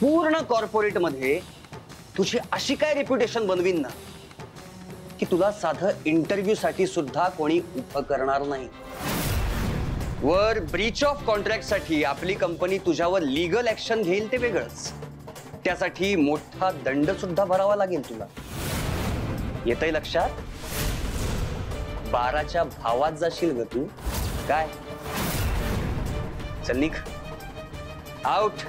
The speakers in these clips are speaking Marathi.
पूर्ण कॉर्पोरेट मध्ये तुझी अशी काय रेप्युटेशन बनवीन ना की तुला साधं इंटरव्ह्यू साठी सुद्धा कोणी उभं करणार नाही। वर ब्रीच ऑफ कॉन्ट्रॅक्ट साठी आपली कंपनी तुझ्यावर लीगल ऍक्शन घेईल ते वेगळंच, त्यासाठी मोठा दंड सुद्धा भरावा लागेल तुला। येतंय लक्षात? 12च्या भावात जाशील ग तू काय? चल निघ, आउट।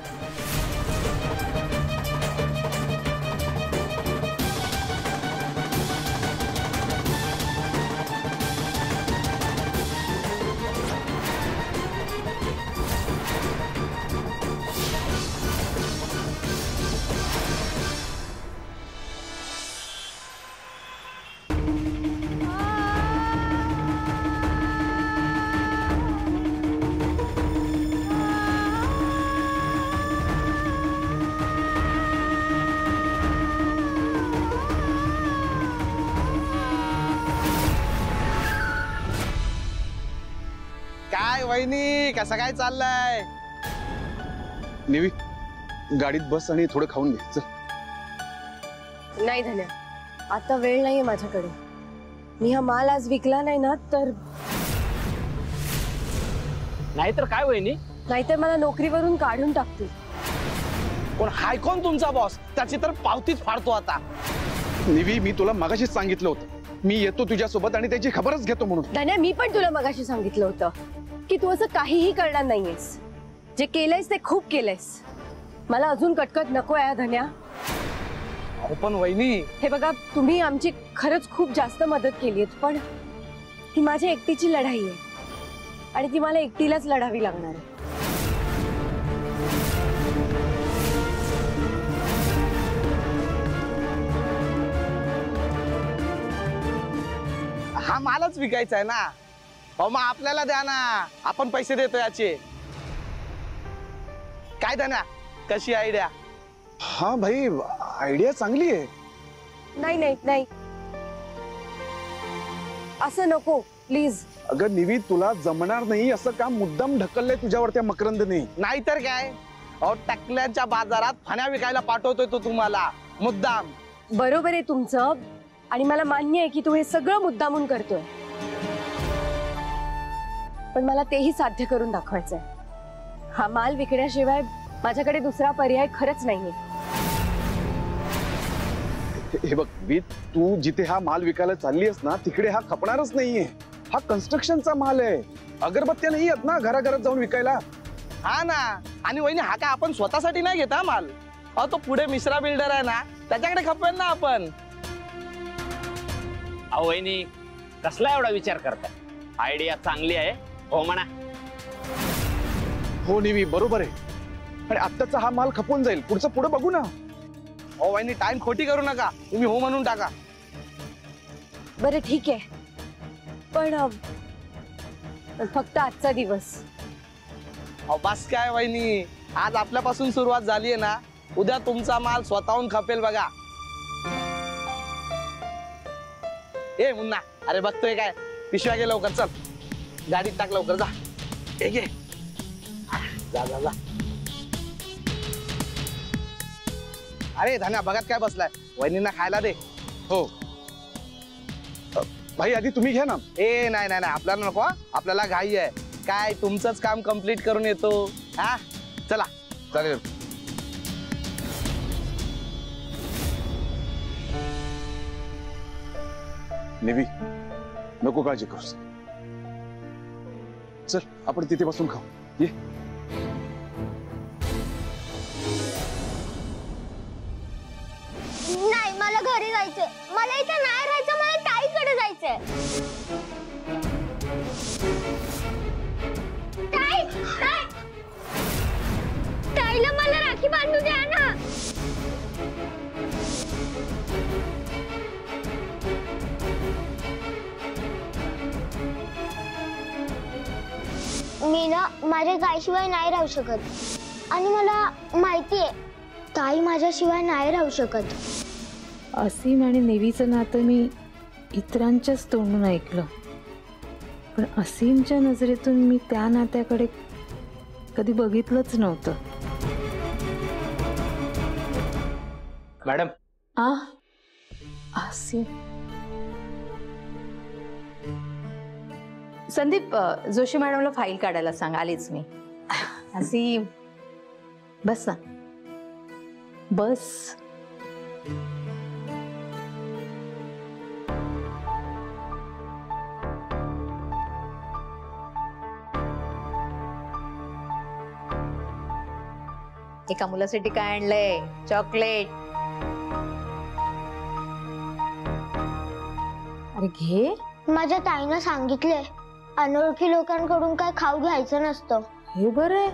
वहिनी कसं काय चाललंय? निवी गाडीत बस आणि थोडं खाऊन घे चल। नाही धन्या, आता वेळ नाहीये माझ्याकडे। मी हा माल आज विकला नाही ना तर नाहीतर काय वहिनी? नाहीतर मला नोकरीवरून काढून टाकतील। कोण हाय कोण तुमचा बॉस? त्याची तर पावतीच फाडतो आता। निवी मी तुला मगाशीच सांगितलं होतं मी येतो तुझ्यासोबत आणि त्याची खबरच घेतो म्हणून। धन्या मी पण तुला मगाशी सांगितलं होतं की तू असं काहीही करणार नाहीयेस। जे केलंयस ते खूप केलंयस। मला अजून कटकट नको आहे धन्या। पण वहिनी हे बघा, तुम्ही आमची खरंच खूप जास्त मदत केलीये, पण ती माझ्या एकटीची लढाई आहे आणि ती मला एकटीलाच लढावी लागणार आहे। हा मालच विकायचा आहे ना। हो मग आपल्याला द्या ना, आपण पैसे देतो याचे। काय द्या कशी आयडिया? हा भाई आयडिया चांगली आहे। नाही नाही नाही, असं नको प्लीज। अगं निवी तुला जमणार नाही असं काम मुद्दाम ढकललंय तुझ्यावर त्या मकरंदने। नाहीतर काय, टकल्याच्या बाजारात फण्या विकायला पाठवतोय तो तुम्हाला मुद्दाम। बरोबर आहे तुमचं आणि मला मान्य आहे की तू हे सगळं मुद्दामून करतोय, पण मला तेही साध्य करून दाखवायचंय। हा माल विकण्याशिवाय माझ्याकडे दुसरा पर्याय खरंच नाहीये। हे बघ तू जिथे हा माल विकायला चालली आहेस ना तिकडे हा खपणारच नाहीये। हा कन्स्ट्रक्शनचा माल आहे, अगरबत्त्या नाही आहेत ना घराघरात जाऊन विकायला। हा ना, आणि वहिनी हा काय आपण स्वतःसाठी नाही घेता माल। तो पुढे मिश्रा बिल्डर आहे ना त्याच्याकडे खपवेल ना आपण। अहो वहिनी कसला एवढा विचार करताय? आयडिया चांगली आहे, हो म्हणा। हो निवी बरोबर आहे, आणि आत्ताचा हा माल खपून जाईल, पुढचं पुढे बघू ना। हो वहिनी टाइम खोटी करू नका, तुम्ही हो म्हणून टाका। बरं ठीक आहे, पण फक्त आजचा दिवस। बस काय वहिनी, आज आपल्यापासून सुरुवात झालीये ना, उद्या तुमचा माल स्वतःहून खपेल बघा। ए मुन्ना, अरे बघतोय काय, पिशव्या घे लवकर, चल गाडीत टाक लवकर, जा घे जा जा जा। अरे धन्या बघत काय बसलाय, वहिनींना खायला दे। हो भाई आधी तुम्ही घ्या ना। ए नाही नाही नाही, आपल्याला नको, आपल्याला घाई आहे। काय तुमचंच काम कंप्लीट करून येतो। हा चला चालेल। निवी नको काळजी करूस, चल आपण तिथे बसून खाऊ, ये। नाही मला घरी जायचंय, मला इथे नाही राहायचं, मला ताईकडे जायचंय। ताई ताई ताईला मला राखी बांधू द्या ना। मी ना माझ्या ताईशिवाय नाही राहू शकत आणि मला माहितीये ताई माझ्याशिवाय नाही राहू शकत। असीम आणि नेवीचं नातं मी इतरांच्याच तोंडून ऐकलं, पण असीमच्या नजरेतून मी त्या नात्याकडे कधी बघितलंच नव्हतं। मॅडम असीम. संदीप, जोशी मॅडमला फाईल काढायला सांग. आलीच मी. असीम बस ना, बस. एका मुलासाठी काय आणलंय? चॉकलेट. अरे घे. माझ्या ताईनं सांगितले अनोळखी लोकांकडून काय खाऊ घ्यायचं नसतं. हे बरं आहे.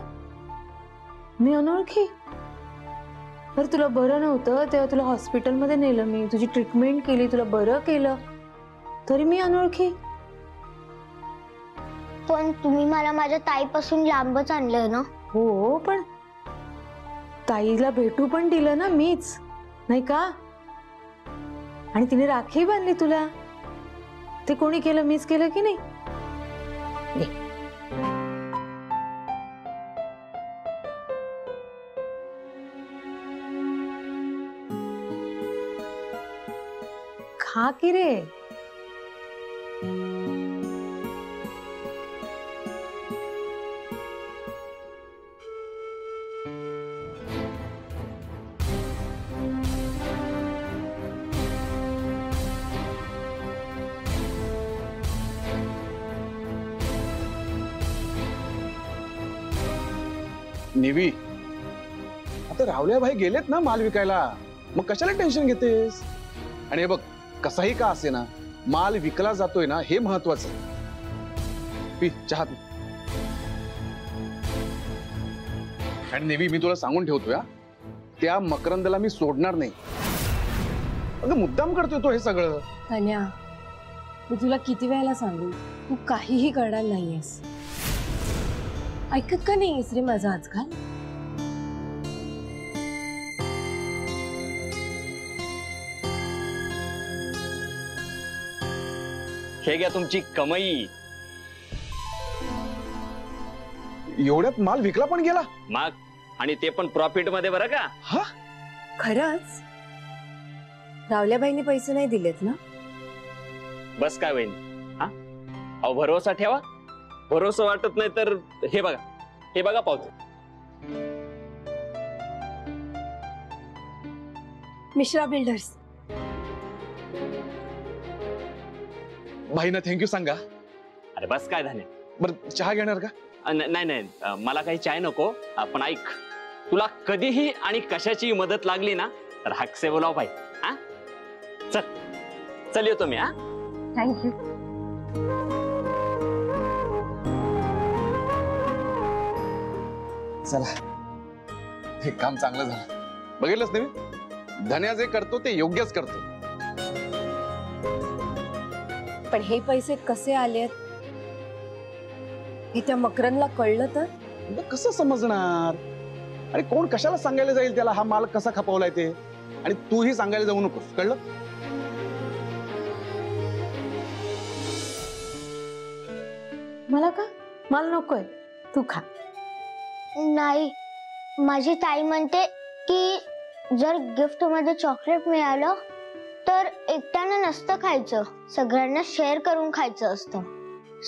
मी अनोळखी? बरं, तुला बरं नव्हतं तेव्हा तुला हॉस्पिटलमध्ये नेलं मी, तुझी ट्रीटमेंट केली, तुला बरं केलं, तरी मी अनोळखी? पण तुम्ही मला माझ्या ताईपासून लांबच आणलंय ना. हो, पण ताईला भेटू पण दिलं ना मीच, नाही का? आणि तिने राखी बांधली तुला. ते कोणी केलं? मीच केलं की नाही? खा की रे. निवी, आता रावल्या भाई गेलेत ना माल विकायला, मग कशाला टेन्शन घेतेस? आणि हे बघ, कसाही का असे ना, माल विकला जातोय ना, हे महत्वाचं. पी चहा पी. आणि नेवी, मी तुला सांगून ठेवतोय, त्या मकरंदला मी सोडणार नाही. अगं मुद्दाम करतोय तो हे सगळं. तन्या, मी तुला किती वेळेला सांगू, तू काहीही करणार नाहीयेस. ऐकत का नाहीयेस रे माझं आजकाल? हे घ्या तुमची कमाई. एवढ्यात माल विकला पण गेला? मग, आणि ते पण प्रॉफिट मध्ये, बरं का? हा, खरंच? रावल्याबाईंनी पैसे नाही दिलेत ना? बस काय वहिनी, हा? अहो, भरोसा ठेवा. भरोसा वाटत नाही तर हे बघा, हे बघा पावते. मिश्रा बिल्डर्स. भाईना थँक्यू सांगा. अरे बस काय धान्य. बरं, चहा घेणार का? नाही नाही, मला काही चाय नको. पण ऐक, तुला कधीही आणि कशाची मदत लागली ना तर हाकसे बोलाव भाई. हा, चल चल, येतो मी. हा, थँक्यू. चला, हे काम चांगलं झालं. बघितलंच नाही, धन्या जे करतो ते योग्यच करतो. पण हे पैसे कसे आलेत हे त्या मकरनला कळलं तर? कसं समजणार? आणि कोण कशाला सांगायला जाईल त्याला हा माल कसा खपवलाय ते? आणि तूही सांगायला जाऊ नकोस, कळलं? मला का? मला नकोय, तू खा. नाही, माझी ताई म्हणते की जर गिफ्ट मध्ये चॉकलेट मिळालं तर एकट्यानं नसतं खायचं, सगळ्यांना शेअर करून खायचं असतं.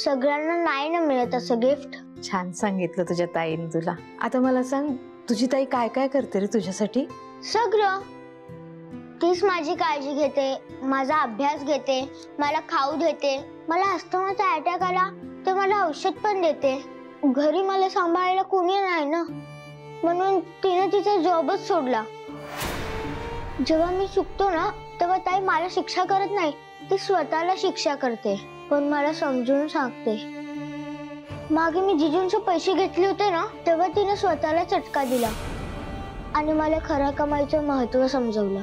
सगळ्यांना नाही ना मिळत असं गिफ्ट. छान सांगितलं तुझ्या ताईने तुला. आता मला सांग, तुझी ताई काय काय करते रे तुझ्यासाठी? सगळं. तीच माझी काळजी घेते, माझा अभ्यास घेते, मला खाऊ देते. मला अस्थमाचा अटॅक आला तर मला औषध पण देते. घरी मला सांभाळायला कोणी नाही ना, म्हणून तिने तिचा जॉबच सोडला. जेव्हा मी चुकतो ना तेव्हा ताई मला शिक्षा करत नाही, ती स्वतःला शिक्षा करते, पण मला समजून सांगते. मागे मी जिजूंचे पैसे घेतले होते ना तेव्हा तिने स्वतःला चटका दिला आणि मला खऱ्या कमाईचं महत्व समजवलं.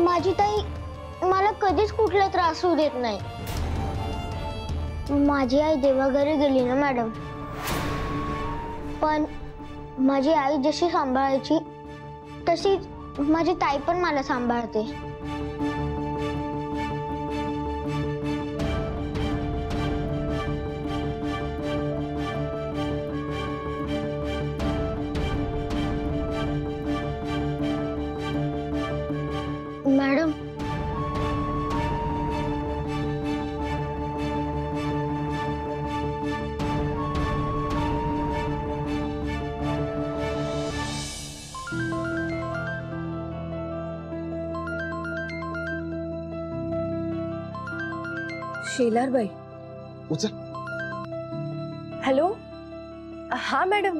माझी ताई मला कधीच कुठला त्रास होऊ देत नाही. माझी आई देवाघरी गेली ना मॅडम, पण माझी आई जशी सांभाळायची तशीच माझी ताई पण मला सांभाळते. शेलारबाई. उचल. हॅलो. हा मॅडम,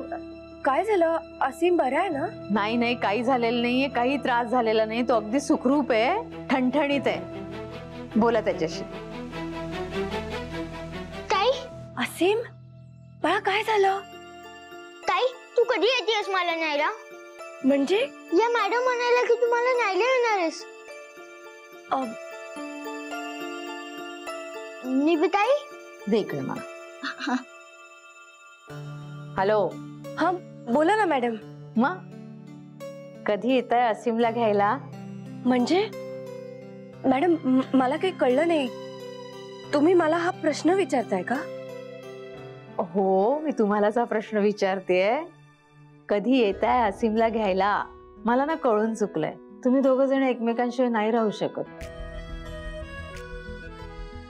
काय झालं? असीम बरा आहे ना? नाही नाही, काही झालेलं नाहीये, काही त्रास झालेला नाही. तो अगदी सुखरूप आहे, ठणठणीत आहे. बोला त्याच्याशी. ताई, असीम बाळा, काय झालं? ताई तू कधी येतेस मला न्यायला? म्हणजे या मॅडम म्हणायला की तू मला न्यायला येणार आहेस. निविताई, दे इकडे मला. हॅलो. हा बोला ना मॅडम. मग कधी येत आहे असीमला घ्यायला? म्हणजे मॅडम, मला काही कळलं नाही. तुम्ही मला हा प्रश्न विचारताय का? हो, मी तुम्हालाच हा प्रश्न विचारतेय. कधी येत आहे असीमला घ्यायला? मला ना कळून चुकलंय, तुम्ही दोघं जण एकमेकांशिवाय नाही राहू शकत.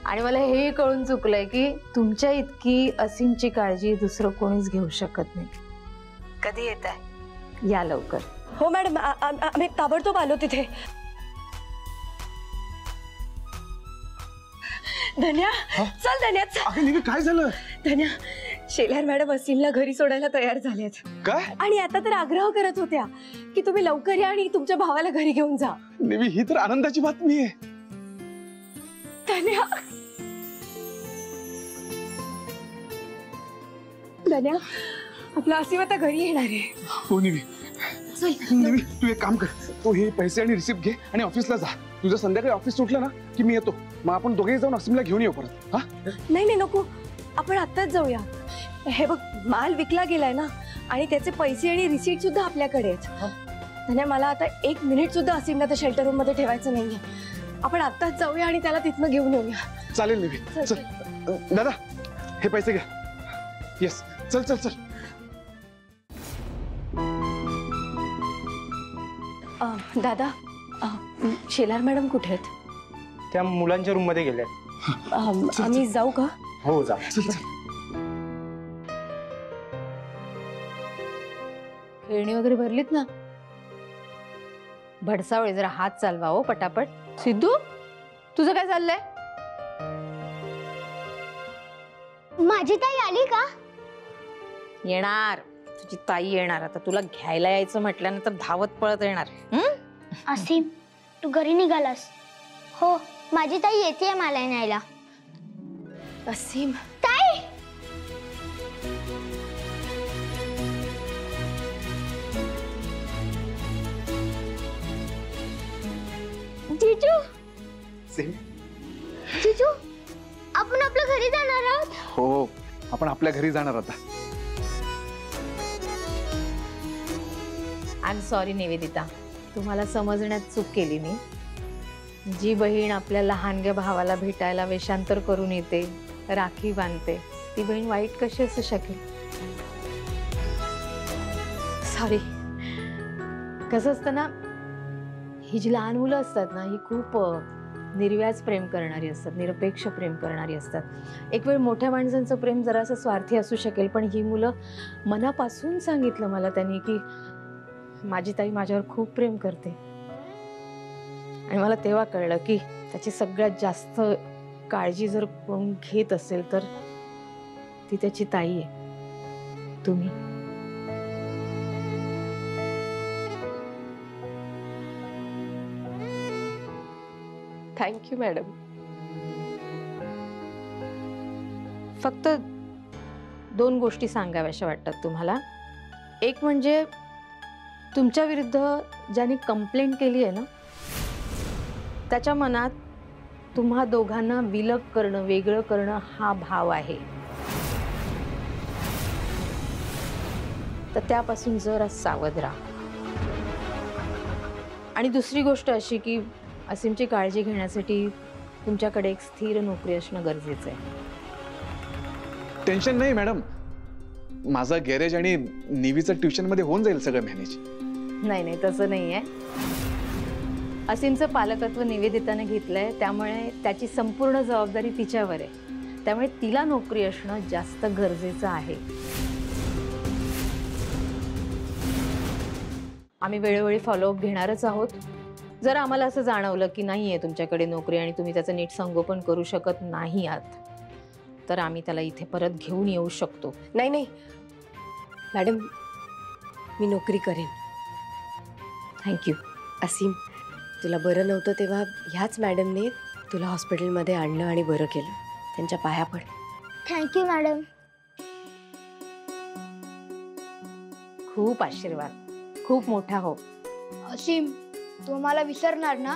आणि मला हेही कळून चुकलंय की तुमच्या इतकी असीमची काळजी दुसरं कोणीच घेऊ शकत नाही. कधी येत आहे? या लवकर. हो मॅडम, आम्ही ताबडतोब आलो तिथे. धन्या, चल धन्या, चल. अगं निवी, काय झालं? धन्या, शेलार मॅडम असीमला घरी सोडायला तयार झाल्यात. काय? आणि आता तर आग्रह करत होत्या की तुम्ही लवकर या आणि तुमच्या भावाला घरी घेऊन जा. निवी, ही तर आनंदाची बातमी आहे. धन्या, धन्या, आपला असीम आता घरी येणार आहे. हो निवी. निवी, तू एक काम कर, तू हे पैसे आणि रिसिप्ट घे आणि ऑफिसला जा. तुझं संध्याकाळी ऑफिस सुटलं ना की मी येतो, मग आपण दोघेही जाऊन असीमला घेऊन येऊ परत. हा नाही नाही, नको, आपण आत्ताच जाऊया. हे बघ, माल विकला गेलाय ना, आणि त्याचे पैसे आणि रिसीट सुद्धा आपल्याकडे आहेत. धन्या, मला आता 1 मिनिट सुद्धा असीमला त्या शेल्टर रूम मध्ये ठेवायचं नाहीये. आपण आत्ताच जाऊया आणि त्याला तिथनं घेऊन येऊया. चालेल निवी, चल. दादा, हे पैसे घ्या. येस, चल चल चल. दादा, शेलार मॅडम कुठे आहेत? त्या मुलांच्या रूम मध्ये गेल्या. आम्ही जाऊ का? हो, जा. चल चल. खेळणी वगैरे भरलीत ना? भडसावळे, जरा हात चालवा हो पटापट. सिद्धू, तुझं काय चाललंय? माझी ताई आली का? येणार, तुझी ताई येणार. आता तुला घ्यायला यायचं म्हटल्यानंतर धावत पळत येणार. असीम, तू घरी निघालास? हो, माझी ताई येते मला न्यायला. असीम, ताई, जीजू, जीजू, आपण आपल्या घरी जाणार आहोत. हो, आपण आपल्या घरी जाणार आता. आय एम सॉरी निवेदिता, तुम्हाला समजण्यात चूक केली मी. जी बहीण आपल्या लहानग्या भावाला भेटायला वेषांतर करून येते, राखी बांधते, ती बहीण वाईट कशी असू शकेल? सॉरी. कसं असतं ना, ही जी लहान मुलं असतात ना, ही खूप निर्व्याज प्रेम करणारी असतात, निरपेक्ष प्रेम करणारी असतात. एक वेळ मोठ्या माणसांचं प्रेम जरासं स्वार्थी असू शकेल, पण ही मुलं मनापासून सांगितलं मला त्यांनी की माझी ताई माझ्यावर खूप प्रेम करते. आणि मला तेव्हा कळलं की त्याची सगळ्यात जास्त काळजी जर कोण घेत असेल तर ती त्याची ताई आहे, तुम्ही. Thank you madam. फक्त 2 गोष्टी सांगाव्याशा वाटतात तुम्हाला. एक म्हणजे तुमच्या विरुद्ध ज्यांनी कंप्लेंट केली आहे ना, त्याच्या मनात तुम्हा दोघांना विलग करणं, वेगळं करणं हा भाव आहे. तर त्यापासून जरा सावध राहा. आणि दुसरी गोष्ट अशी की असीमची काळजी घेण्यासाठी तुमच्याकडे एक स्थिर नोकरी असणं गरजेचं आहे. टेन्शन नाही मॅडम, माझा गॅरेज आणि निवीचं ट्युशन मध्ये होऊन जाईल सगळं मॅनेज. नाही नाही, तसं नाही आहे. असीमचं पालकत्व निवेदिताने घेतलंय, त्यामुळे त्याची संपूर्ण जबाबदारी तिच्यावर आहे. त्यामुळे तिला नोकरी असणं जास्त गरजेचं आहे. आम्ही वेळोवेळी फॉलोअप घेणारच आहोत. जर आम्हाला असं जाणवलं की नाहीये तुमच्याकडे नोकरी आणि तुम्ही त्याचं नीट संगोपन करू शकत नाही आहात, तर आम्ही त्याला इथे परत घेऊन येऊ शकतो. नाही नाही मॅडम, मी नोकरी करेन. थँक्यू. असीम, तुला बरं नव्हतं तेव्हा ह्याच मॅडमने तुला हॉस्पिटलमध्ये आणलं आणि बरं केलं. त्यांच्या पाया पड. Thank you madam. खूप आशीर्वाद, खूप मोठा हो. असीम, तू मला विसरणार ना?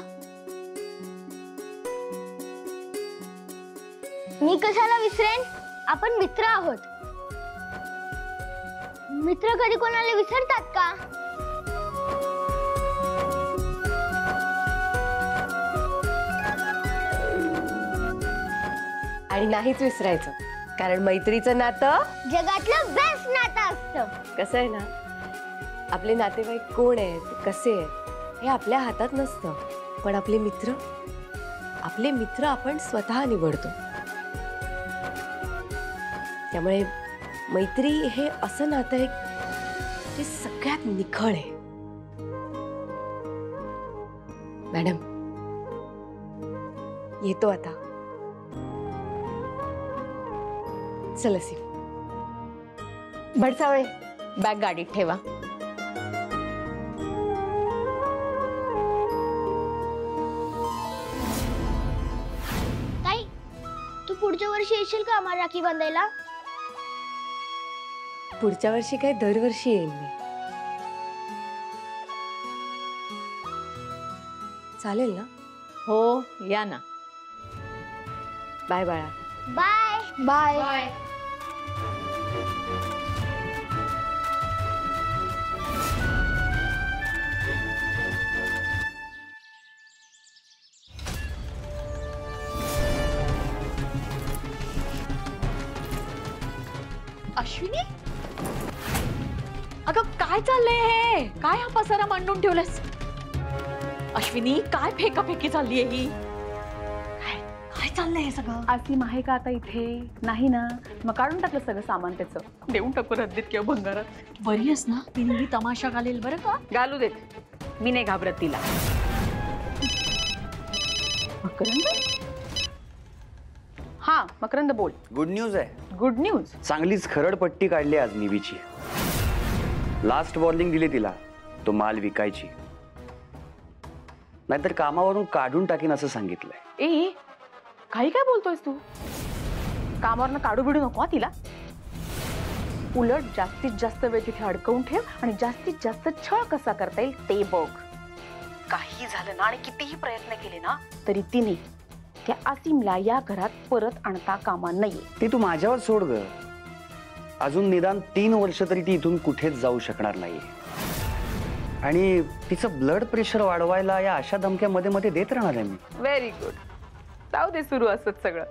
मी कशाला विसरेन? आपण मित्र आहोत. मित्र कधी कोणाला विसरतात का? आणि नाहीच विसरायचं, कारण मैत्रीचं नातं जगातलं बेस्ट नातं असतं. कसं आहे ना, आपले नातेवाईक कोण आहेत, कसे आहेत हे आपल्या हातात नसतं, पण आपले मित्र आपण स्वतः निवडतो. त्यामुळे मैत्री हे असं नातं आहे जे सगळ्यात निखळ आहे. मॅडम, येतो आता. चल असीम. भडसावळे, बॅग गाडीत ठेवा. ताई, तू पुढच्या वर्षी येशील का आम्हाला राखी बांधायला? पुढच्या वर्षी काय, दरवर्षी येईन मी. चालेल ना? हो, या ना. बाय बाळा. Bye bye. अश्विनी, अगं काय चाललंय हे? काय हा पसारा मांडून ठेवलास? अश्विनी, काय फेकाफेकी चालली आहे ही? काय चाललंय हे सगळं? आसीम आहे का आता इथे? नाही ना, मग काढून टाकलं सगळं सामान त्याचं, देऊन टाकू रद्दीत किंवा भंगारात. बरी आहेस ना? तिने तमाशा घालेल बरं का? घालू देत, मी नाही घाबरत तिला. मकरंद? हा मकरंद, बोल. गुड न्यूज आहे. Good news? चांगलीच खरडपट्टी काढली आज निवीची. लास्ट वॉर्निंग दिली तिला, तो माल विकायची, नाहीतर कामावरून काढून टाकीन असं सांगितलंय. ए, काही काय बोलतोयस तू? कामावरनं काढू बिडू नको तिला. उलट जास्तीत जास्त वेळ तिथे अडकवून ठेव आणि जास्तीत जास्त छळ कसा करता येईल ते बघ. काही झालं ना आणि कितीही प्रयत्न केले ना तरी तिने त्या आसीमला या घरात परत आणता कामा नये. ती तू माझ्यावर सोड ग. अजून निदान 3 वर्ष तरी ती इथून कुठेच जाऊ शकणार नाही. आणि तिचं ब्लड प्रेशर वाढवायला या अशा धमक्या मध्ये मध्ये देत राहणार आहे मी. Very good. जाऊ दे सुरू असत सगळं.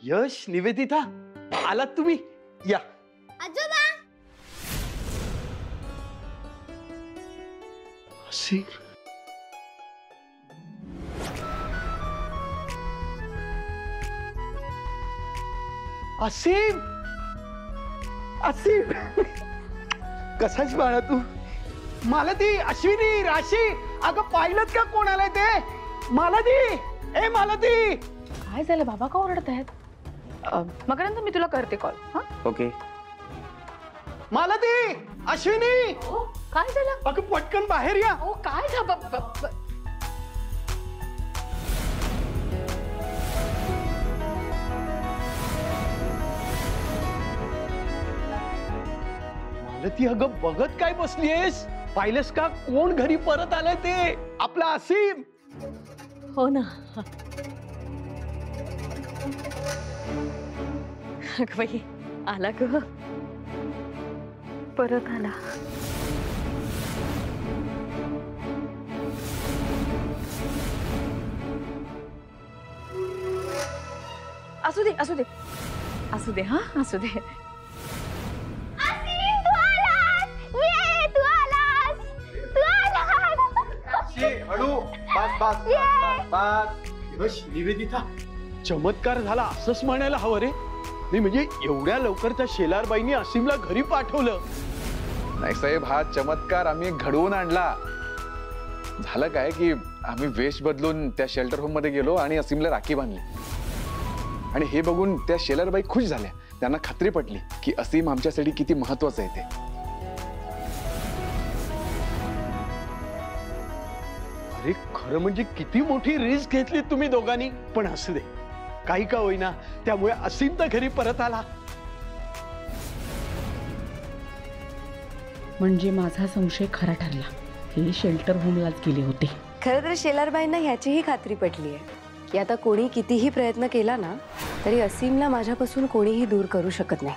यश, निवेदिता, आलात तुम्ही? या. आजोबा, असीम, असीम, असीम, कसाच बाळा तू? मालती, अश्विनी, राशी, अगं पाहिलं का कोण आलंय ते? मालती, ए मालती. काय झालं बाबा, का ओरडत आहेत? मकरंद, मी तुला करते कॉल. हा, ओके. मालती, अश्विनी, काय झालं? अगं पटकन बाहेर या. ओ, काय झालं? मालती, अगं बघत काय बसलीयस? पाहिलंस का कोण घरी परत आलंय ते? आपला असीम. हो ना. अगं बाई, आला ग, परत आला. असू दे, असू दे, असू दे. हा, असू दे. निवेदिता, चमत्कार झाला असंच म्हणायला हवं रे. नाही म्हणजे एवढ्या लवकर त्या शेलारबाईंनी असीमला घरी पाठवलं. नाही साहेब, हा चमत्कार आम्ही घडवून आणला. झालं काय की आम्ही वेश बदलून त्या शेल्टर होम मध्ये गेलो आणि असीमला राखी बांधली. आणि हे बघून त्या शेलरबाई खुश झाल्या. त्यांना खात्री पटली की असीम आमच्यासाठी किती महत्वाचं आहे ते. अरे खरं म्हणजे किती मोठी रिस्क घेतली तुम्ही दोघांनी. पण असू दे, काही का होईना, त्यामुळे असीम तर घरी परत आला. म्हणजे माझा संशय खरा ठरला. हे शेल्टर होमलाच गेले होते. खरं तर शेलारबाईंना ह्याचीही खात्री पटली आहे की आता कोणी कितीही प्रयत्न केला ना तरी असीमला माझ्यापासून कोणीही दूर करू शकत नाही.